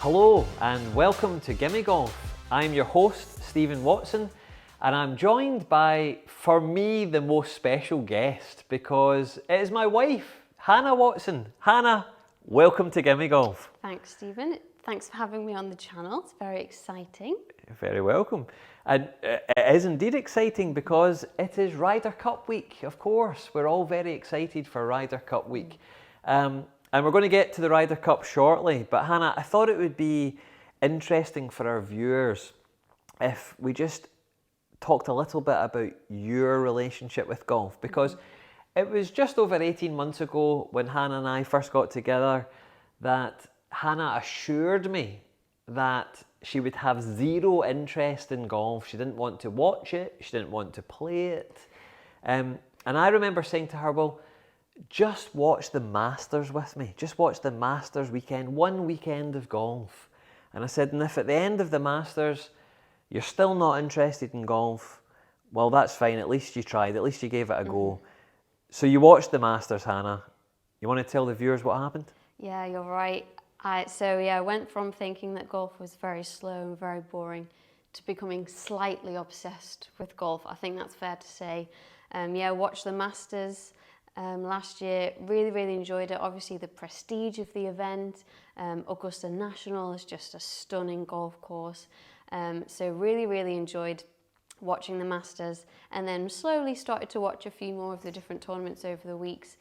Hello and welcome to Gimme Golf. I'm your host, Stephen Watson, and I'm joined by, for me, the most special guest because it is my wife, Hannah Watson. Hannah, welcome to Gimme Golf. Thanks, Stephen. Thanks for having me on the channel. It's very exciting. You're very welcome. And it is indeed exciting because it is Ryder Cup week, of course. We're all very excited for Ryder Cup week. And we're going to get to the Ryder Cup shortly, but Hannah, I thought it would be interesting for our viewers if we just talked a little bit about your relationship with golf, because it was just over 18 months ago when Hannah and I first got together that Hannah assured me that she would have zero interest in golf. She didn't want to watch it, she didn't want to play it. And I remember saying to her, well, just watch the Masters with me. Just watch the Masters weekend, one weekend of golf. And I said, and if at the end of the Masters you're still not interested in golf, well, that's fine. At least you tried. At least you gave it a go. So you watched the Masters, Hannah. You want to tell the viewers what happened? Yeah, you're right. I went from thinking that golf was very slow and very boring to becoming slightly obsessed with golf. I think that's fair to say. Watched the Masters last year. Really enjoyed it. Obviously, the prestige of the event. Augusta National is just a stunning golf course. So really enjoyed watching the Masters, and then slowly started to watch a few more of the different tournaments over the weeks.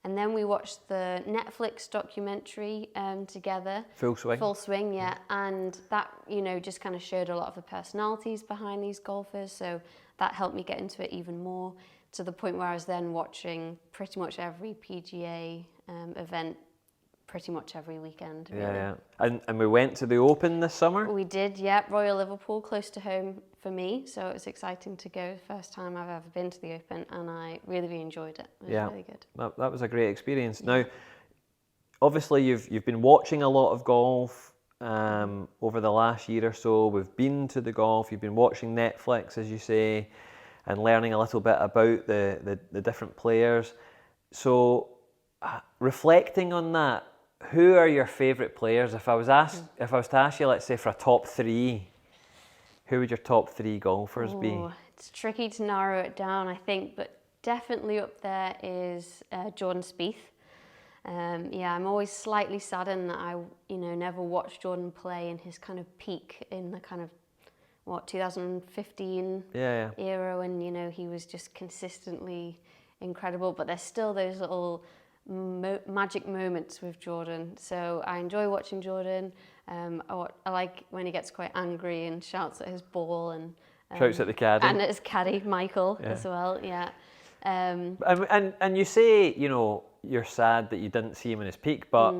And then we watched the Netflix documentary together. Full Swing. Full Swing, yeah. And that, just kind of showed a lot of the personalities behind these golfers. So that helped me get into it even more, to the point where I was then watching pretty much every PGA event pretty much every weekend. Really. Yeah. And we went to the Open this summer? We did, yeah. Royal Liverpool, close to home for me. So it was exciting to go. First time I've ever been to the Open, and I really enjoyed it. It was really good. That was a great experience. Yeah. Now, obviously you've been watching a lot of golf over the last year or so. We've been to the golf. You've been watching Netflix, as you say, and learning a little bit about the different players. So, reflecting on that, who are your favourite players? If I was to ask you, let's say, for a top three, who would your top three golfers be? It's tricky to narrow it down, I think, but definitely up there is Jordan Spieth. I'm always slightly saddened that I, never watched Jordan play in his kind of peak in the kind of 2015 era, when he was just consistently incredible. But there's still those little magic moments with Jordan. So I enjoy watching Jordan. I like when he gets quite angry and shouts at his ball and shouts at the caddy. And at his caddy, Michael, as well. Yeah. And you say, you're sad that you didn't see him in his peak, but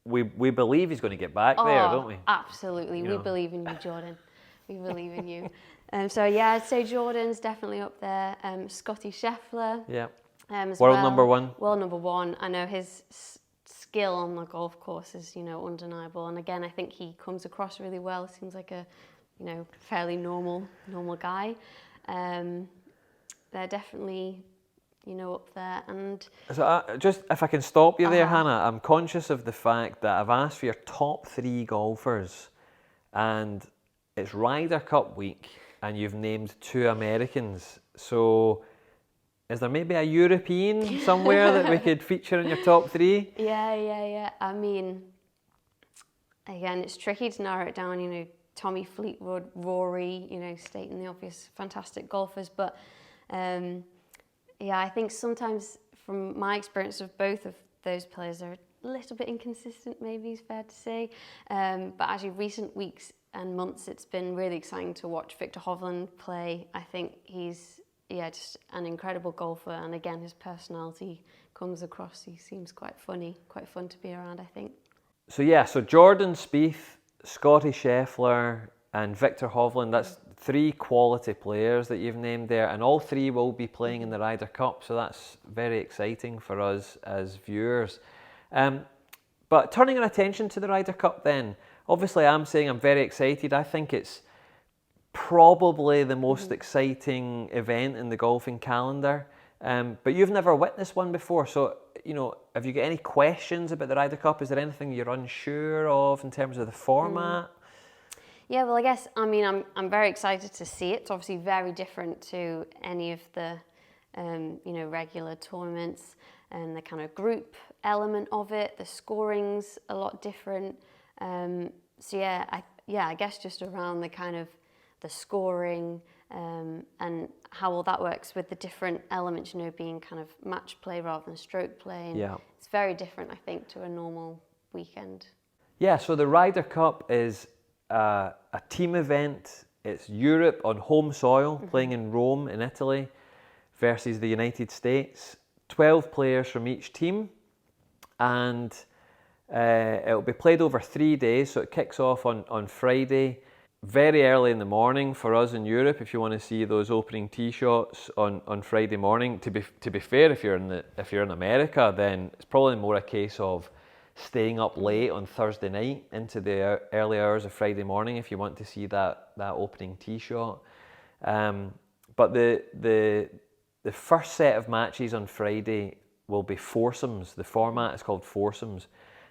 we believe he's going to get back there, don't we? Absolutely. We believe in you, Jordan. We believe in you. I'd say Jordan's definitely up there. Scotty Scheffler. Yeah. World number one. World number one. I know his skill on the golf course is, undeniable. And again, I think he comes across really well. Seems like a, fairly normal guy. They're definitely, up there. And so just, if I can stop you there, Hannah, I'm conscious of the fact that I've asked for your top three golfers, and it's Ryder Cup week, and you've named two Americans. So is there maybe a European somewhere that we could feature in your top three? Yeah. I mean, again, it's tricky to narrow it down. Tommy Fleetwood, Rory, stating the obvious, fantastic golfers. But I think sometimes, from my experience of both of those players, are a little bit inconsistent, maybe is fair to say. But actually, recent weeks and months, it's been really exciting to watch Victor Hovland play. I think he's just an incredible golfer, and again, his personality comes across. He seems quite funny, quite fun to be around, I think. So Jordan Spieth, Scotty Scheffler, and Victor Hovland, that's three quality players that you've named there, and all three will be playing in the Ryder Cup, so that's very exciting for us as viewers. But turning our attention to the Ryder Cup then, obviously I'm saying I'm very excited. I think it's probably the most exciting event in the golfing calendar. But you've never witnessed one before, so have you got any questions about the Ryder Cup? Is there anything you're unsure of in terms of the format? Yeah, well, I guess, I'm very excited to see it. It's obviously very different to any of the, regular tournaments, and the kind of group element of it. The scoring's a lot different. I guess just around the kind of the scoring and how all that works with the different elements, being kind of match play rather than stroke play. And it's very different, I think, to a normal weekend. Yeah, so the Ryder Cup is a team event. It's Europe on home soil, playing in Rome in Italy versus the United States. 12 players from each team, and it'll be played over 3 days. So it kicks off on Friday, very early in the morning for us in Europe. If you want to see those opening tee shots on Friday morning, to be fair, if you're in America, then it's probably more a case of staying up late on Thursday night into the early hours of Friday morning if you want to see that opening tee shot. But the first set of matches on Friday will be foursomes. The format is called foursomes.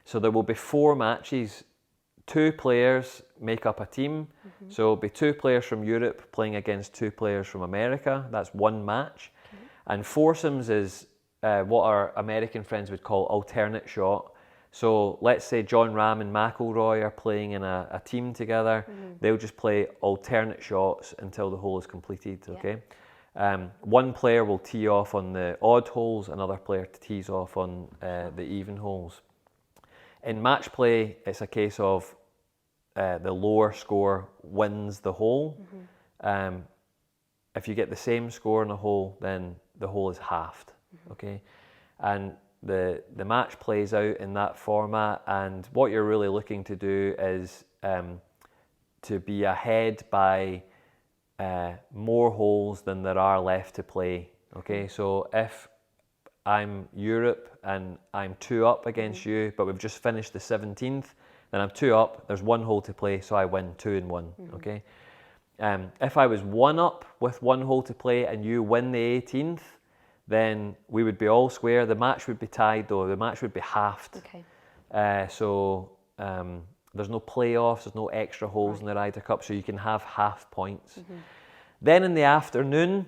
So there will be 4 matches. 2 players make up a team. So it'll be 2 players from Europe playing against 2 players from America. That's 1 match. And foursomes is what our American friends would call alternate shot. So let's say John Ram and McIlroy are playing in a team together. They'll just play alternate shots until the hole is completed, okay? One player will tee off on the odd holes, another player tees off on the even holes. In match play, it's a case of the lower score wins the hole. If you get the same score in a hole, then the hole is halved, okay? And the match plays out in that format, and what you're really looking to do is to be ahead by more holes than there are left to play, okay? So if I'm Europe and I'm 2 up against you, but we've just finished the 17th, then I'm 2 up, there's 1 hole to play, so I win 2-1, okay? If I was 1 up with 1 hole to play and you win the 18th, then we would be all square. The match would be tied though, the match would be halved. Okay. So there's no playoffs, there's no extra holes in the Ryder Cup, so you can have half points. Then in the afternoon,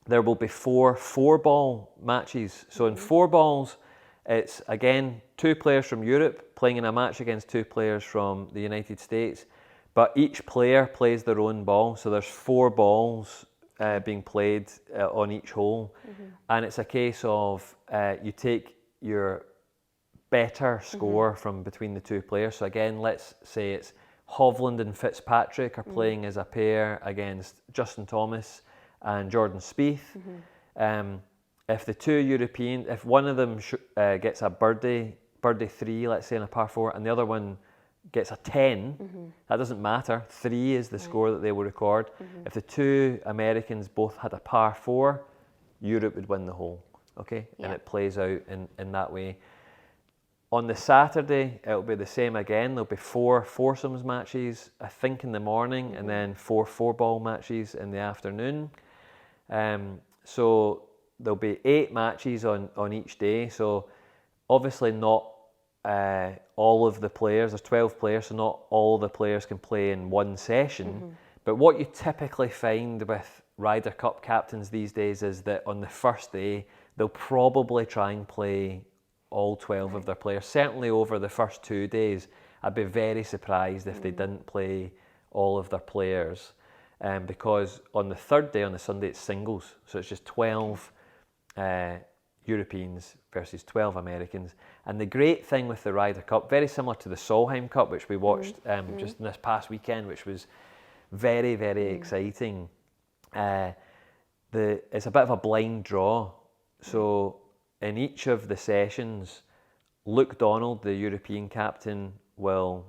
there will be 4 4-ball matches. So in 4 balls, it's again 2 players from Europe playing in a match against 2 players from the United States, but each player plays their own ball. So there's 4 balls being played on each hole, and it's a case of you take your better score from between the 2 players. So again, let's say it's Hovland and Fitzpatrick are playing as a pair against Justin Thomas and Jordan Spieth. If the 2 European, if one of them gets a birdie 3, let's say in a par 4, and the other one gets a 10, that doesn't matter. 3 is the score that they will record. If the 2 Americans both had a par 4, Europe would win the hole, okay? And it plays out in that way. On the Saturday, it'll be the same again. There'll be 4 foursomes matches, I think, in the morning, and then 4 4-ball matches in the afternoon. So there'll be 8 matches on each day. So obviously not all of the players, there's 12 players, so not all the players can play in one session. But what you typically find with Ryder Cup captains these days is that on the first day, they'll probably try and play all 12 of their players. Certainly over the first 2 days, I'd be very surprised if they didn't play all of their players. Because on the 3rd day, on the Sunday, it's singles. So it's just 12 Europeans versus 12 Americans. And the great thing with the Ryder Cup, very similar to the Solheim Cup, which we watched just this past weekend, which was very, very exciting. It's a bit of a blind draw. So in each of the sessions, Luke Donald, the European captain, will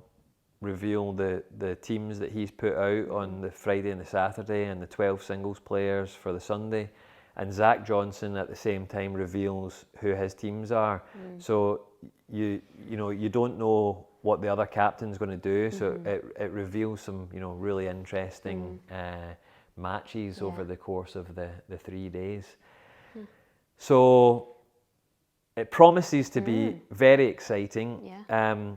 reveal the teams that he's put out on the Friday and the Saturday, and the 12 singles players for the Sunday. And Zach Johnson at the same time reveals who his teams are. So you don't know what the other captain's going to do. So it reveals some really interesting matches over the course of the 3 days. So it promises to be very exciting. Yeah.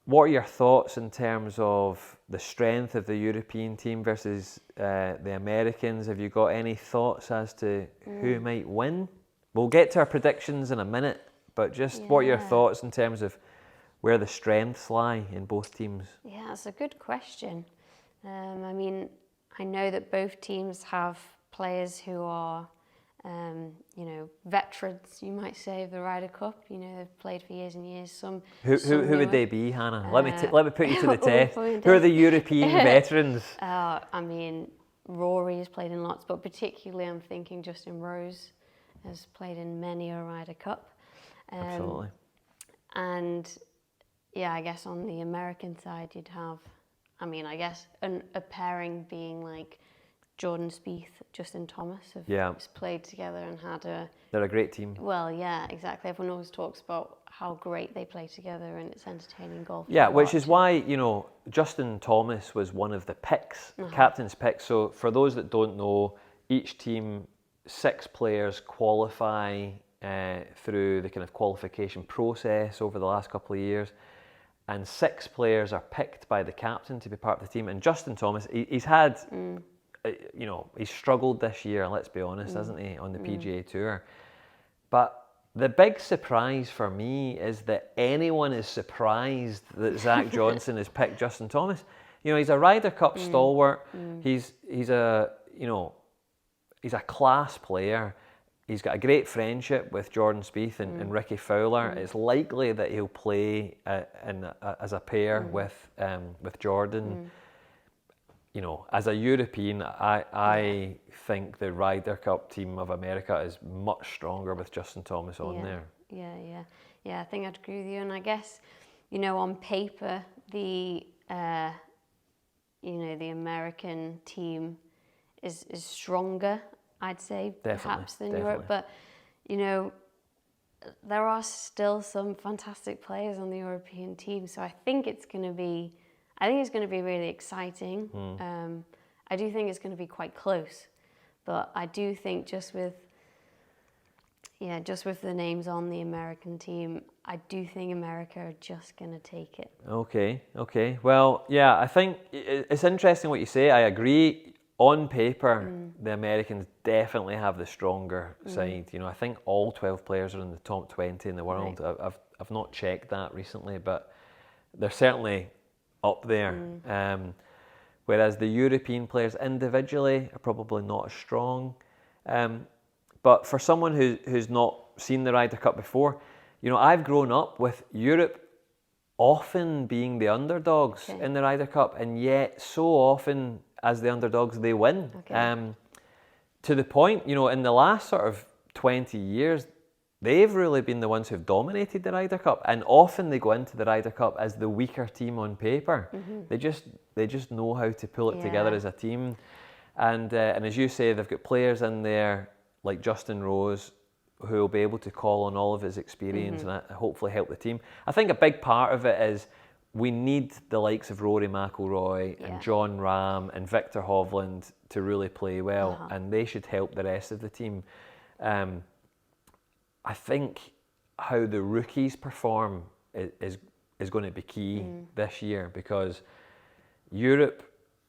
What are your thoughts in terms of the strength of the European team versus the Americans? Have you got any thoughts as to who might win? We'll get to our predictions in a minute, but just what are your thoughts in terms of where the strengths lie in both teams? Yeah, that's a good question. I mean, I know that both teams have players who are, veterans, you might say, of the Ryder Cup. They've played for years and years. Some Who would they be, Hannah? Let me put you to the test. Who Who are the European veterans? I mean, Rory has played in lots, but particularly I'm thinking Justin Rose has played in many a Ryder Cup. Absolutely. And yeah, I guess on the American side you'd have, I guess a pairing being like Jordan Spieth, Justin Thomas have played together and had a... They're a great team. Well, yeah, exactly. Everyone always talks about how great they play together and it's entertaining golf. Yeah, which is why, Justin Thomas was one of the picks, captain's picks. So for those that don't know, each team, 6 players qualify through the kind of qualification process over the last couple of years. And 6 players are picked by the captain to be part of the team. And Justin Thomas, he's had... he's struggled this year, let's be honest, hasn't he, on the PGA Tour. But the big surprise for me is that anyone is surprised that Zach Johnson has picked Justin Thomas. He's a Ryder Cup stalwart. He's a class player. He's got a great friendship with Jordan Spieth and Ricky Fowler. It's likely that he'll play as a pair with Jordan. As a European, I think the Ryder Cup team of America is much stronger with Justin Thomas on there. Yeah, I think I'd agree with you. And I guess, on paper, the American team is stronger, I'd say, perhaps than Europe. But, there are still some fantastic players on the European team. So I think it's going to be really exciting. I do think it's going to be quite close, but I do think just with the names on the American team, I do think America are just going to take it. Okay. Well, yeah, I think it's interesting what you say. I agree. On paper, the Americans definitely have the stronger side. I think all 12 players are in the top 20 in the world. Right. I've not checked that recently, but they're certainly up there. Whereas the European players individually are probably not as strong. But for someone who's not seen the Ryder Cup before, I've grown up with Europe often being the underdogs in the Ryder Cup, and yet so often as the underdogs they win. To the point, in the last sort of 20 years, they've really been the ones who've dominated the Ryder Cup, and often they go into the Ryder Cup as the weaker team on paper. They just know how to pull it together as a team, and as you say, they've got players in there like Justin Rose who will be able to call on all of his experience and hopefully help the team. I think a big part of it is we need the likes of Rory McIlroy and John Rahm and Victor Hovland to really play well, and they should help the rest of the team. I think how the rookies perform is going to be key this year, because Europe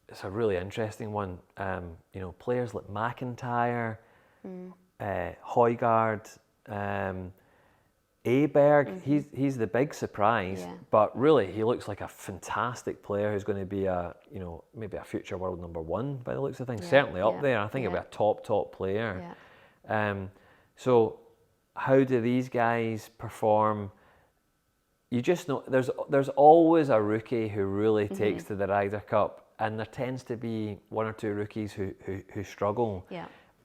is a really interesting one. Players like McIntyre, Højgaard, Aberg, he's the big surprise, but really he looks like a fantastic player who's going to be maybe a future world number 1 by the looks of things. Certainly up there. I think he'll be a top player. So how do these guys perform? You just know there's always a rookie who really takes to the Ryder Cup, and there tends to be 1 or 2 rookies who struggle.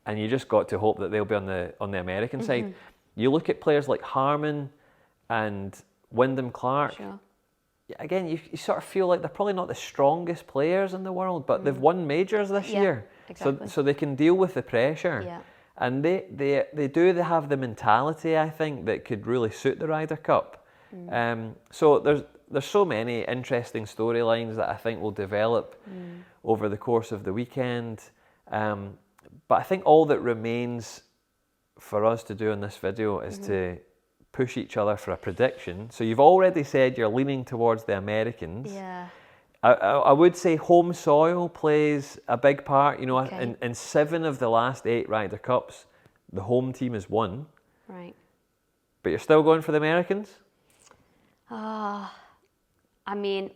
And you just got to hope that they'll be on the American side. You look at players like Harman and Wyndham Clark. Again, you sort of feel like they're probably not the strongest players in the world, but they've won majors this year, so they can deal with the pressure. And they have the mentality, I think, that could really suit the Ryder Cup. So there's so many interesting storylines that I think will develop over the course of the weekend. But I think all that remains for us to do in this video is to push each other for a prediction. So you've already said you're leaning towards the Americans. Yeah. I would say home soil plays a big part. You know, Okay. in 7 of the last 8 Ryder Cups, the home team has won. Right. But you're still going for the Americans? I mean,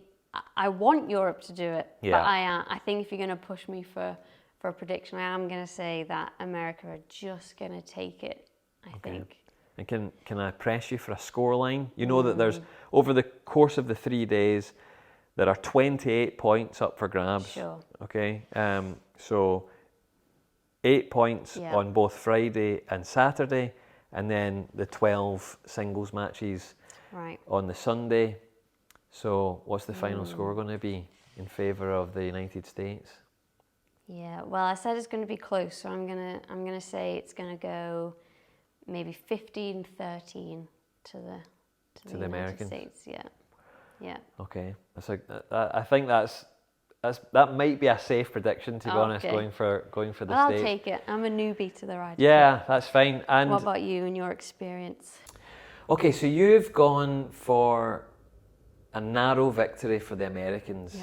I want Europe to do it, Yeah. but I think if you're going to push me for a prediction, I am going to say that America are just going to take it, I think. And can I press you for a scoreline? You know that there's, over the course of the 3 days, there are 28 points up for grabs. Sure. Okay, so 8 points on both Friday and Saturday, and then the 12 singles matches on the Sunday. So what's the final score going to be in favour of the United States? Yeah, well, I said it's going to be close, so I'm gonna say it's going to go maybe 15-13 to the United Americans. States. Yeah. Yeah. Okay, I think that might be a safe prediction, to be honest. Going for the Well, States. I'll take it. I'm a newbie to the Ryder Cup. Yeah, that's fine. And what about you and your experience? Okay, so you've gone for a narrow victory for the Americans,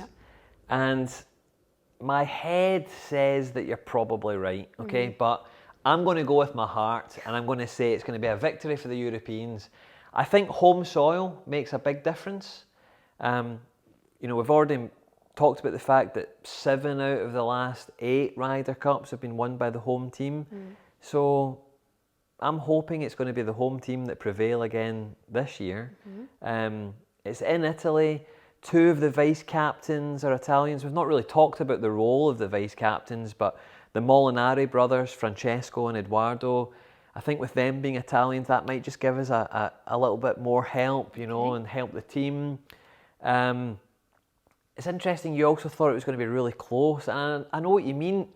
and my head says that you're probably right. Okay, but I'm going to go with my heart, and I'm going to say it's going to be a victory for the Europeans. I think home soil makes a big difference. You know, we've already talked about the fact that 7 out of the last 8 Ryder Cups have been won by the home team. So I'm hoping it's going to be the home team that prevail again this year. It's in Italy. 2 of the vice captains are Italians. We've not really talked about the role of the vice captains, but the Molinari brothers, Francesco and Edoardo, I think with them being Italians, that might just give us a little bit more help, you know, and help the team. It's interesting, you also thought it was going to be really close, and I know what you mean.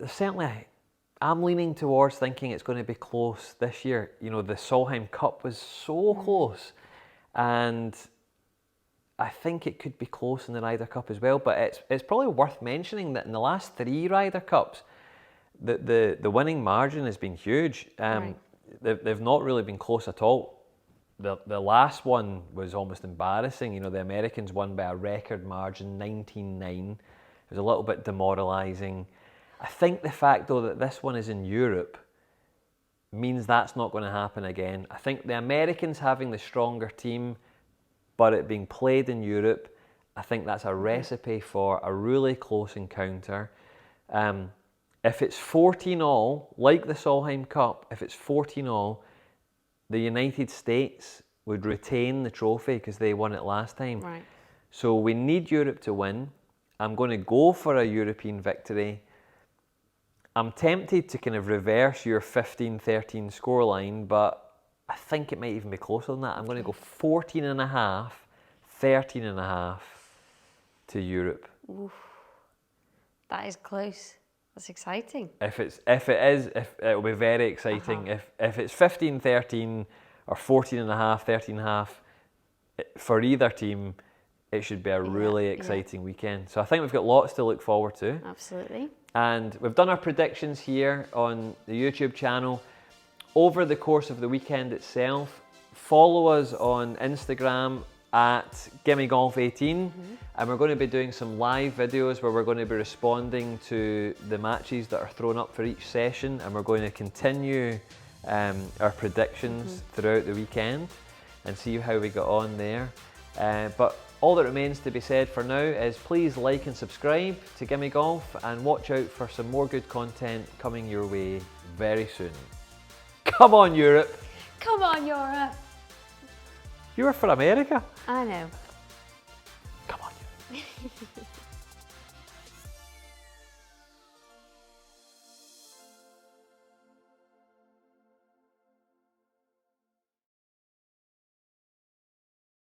Certainly, I'm leaning towards thinking it's going to be close this year. You know, the Solheim Cup was so close, and I think it could be close in the Ryder Cup as well, but it's probably worth mentioning that in the last 3 Ryder Cups, the winning margin has been huge. They've not really been close at all. The last one was almost embarrassing. You know, the Americans won by a record margin, 19-9. It was a little bit demoralising. I think the fact, though, that this one is in Europe means that's not going to happen again. I think the Americans having the stronger team, but it being played in Europe, I think that's a recipe for a really close encounter. If it's 14-all, like the Solheim Cup, if it's 14-all, the United States would retain the trophy because they won it last time. Right. So we need Europe to win. I'm going to go for a European victory. I'm tempted to kind of reverse your 15-13 scoreline, but I think it might even be closer than that. I'm going to go 14.5, 13.5 to Europe. Oof. That is close. That's exciting. If it'll be very exciting. If it's 15-13 or 14.5, 13.5 for either team, it should be a really exciting weekend. So I think we've got lots to look forward to. Absolutely. And we've done our predictions here on the YouTube channel. Over the course of the weekend itself, follow us on Instagram at GimmeGolf18, and we're going to be doing some live videos where we're going to be responding to the matches that are thrown up for each session, and we're going to continue our predictions throughout the weekend and see how we got on there. But all that remains to be said for now is please like and subscribe to Gimme Golf, and watch out for some more good content coming your way very soon. Come on, Europe! Come on, Europe! You were for America. I know.